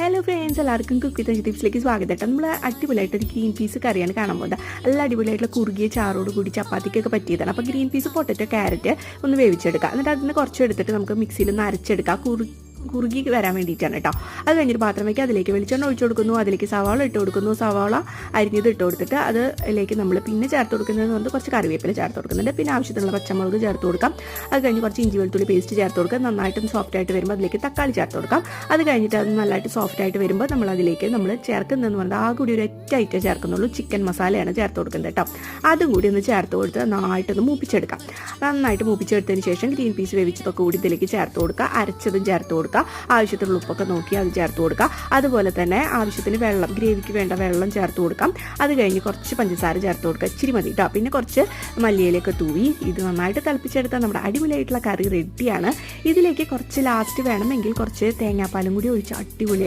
Hello friends, എല്ലാവർക്കും cook with ടിപ്സിലേക്ക് സ്വാഗതം. നമ്മൾ അടിപൊളിയായിട്ടൊരു ഗ്രീൻ പീസ് കറിയാണ് കാണാൻ പോകുന്നത്. നല്ല അടിപൊളിയായിട്ടുള്ള കുറുകിയ ചാറോട് കൂടി ചപ്പാത്തിക്കൊക്കെ പറ്റിയതാണ്. അപ്പോൾ ഗ്രീൻ പീസ്, പൊട്ടറ്റോ, ക്യാരറ്റ് ഒന്ന് വേവിച്ചെടുക്കുക. എന്നിട്ട് അതിന് കുറച്ച് എടുത്തിട്ട് നമുക്ക് മിക്സിയിൽ ഒന്ന് അരച്ചെടുക്കുക. കുറുകി വരാൻ വേണ്ടിയിട്ടാണ് കേട്ടോ. അത് കഴിഞ്ഞൊരു പാത്രം വയ്ക്കുക. അതിലേക്ക് വെളിച്ചെണ്ണ ഒഴിച്ചു കൊടുക്കുന്നു. അതിലേക്ക് സവാള ഇട്ട് കൊടുക്കുന്നു. സവാള അരിഞ്ഞത് ഇട്ട് കൊടുത്തിട്ട് അതിലേക്ക് നമ്മൾ പിന്നെ ചേർത്ത് കൊടുക്കുന്നതെന്ന് പറഞ്ഞാൽ കുറച്ച് കറിവേപ്പില ചേർത്ത് കൊടുക്കുന്നുണ്ട്. പിന്നെ ആവശ്യത്തിനുള്ള പച്ചമുളക് ചേർത്ത് കൊടുക്കാം. അത് കഴിഞ്ഞ് കുറച്ച് ഇഞ്ചി വെളുത്തുള്ളി പേസ്റ്റ് ചേർത്ത് കൊടുക്കുക. നന്നായിട്ടും സോഫ്റ്റ് ആയിട്ട് വരുമ്പോൾ അതിലേക്ക് തക്കാളി ചേർത്ത് കൊടുക്കാം. അത് കഴിഞ്ഞിട്ട് അത് നല്ലതായിട്ട് സോഫ്റ്റ് ആയിട്ട് വരുമ്പോൾ നമ്മൾ ചേർക്കുന്നതെന്ന് പറഞ്ഞാൽ ആ കൂടി ഒരു ഒറ്റ ഐറ്റം ചേർക്കുന്നുള്ളൂ. ചിക്കൻ മസാലയാണ് ചേർത്ത് കൊടുക്കുന്നത് കേട്ടോ. അതും കൂടി ഒന്ന് ചേർത്ത് കൊടുത്ത് നന്നായിട്ടൊന്ന് മൂപ്പിച്ചെടുക്കാം. നന്നായിട്ട് മൂപ്പിച്ചെടുത്തതിന് ശേഷം ഗ്രീൻ പീസ് വേവിച്ചതൊക്കെ കൂടി ഇതിലേക്ക് ചേർത്ത് കൊടുക്കുക. അരച്ചതും ചേർത്ത് കൊടുക്കുക. ആവശ്യത്തിനുള്ള ഉപ്പൊക്കെ നോക്കി അത് ചേർത്ത് കൊടുക്കുക. അതുപോലെ തന്നെ ആവശ്യത്തിന് വെള്ളം, ഗ്രേവിക്ക് വേണ്ട വെള്ളം ചേർത്ത് കൊടുക്കാം. അത് കഴിഞ്ഞ് കുറച്ച് പഞ്ചസാര ചേർത്ത് കൊടുക്കുക. ഇച്ചിരി മതി കേട്ടോ. പിന്നെ കുറച്ച് മല്ലിയിലൊക്കെ തൂവി ഇത് നന്നായിട്ട് തിളപ്പിച്ചെടുത്താൽ നമ്മുടെ അടിപൊളിയായിട്ടുള്ള കറി റെഡിയാണ്. ഇതിലേക്ക് കുറച്ച് ലാസ്റ്റ് വേണമെങ്കിൽ കുറച്ച് തേങ്ങാപ്പാലും കൂടി ഒഴിച്ച് അടിപൊളിയായി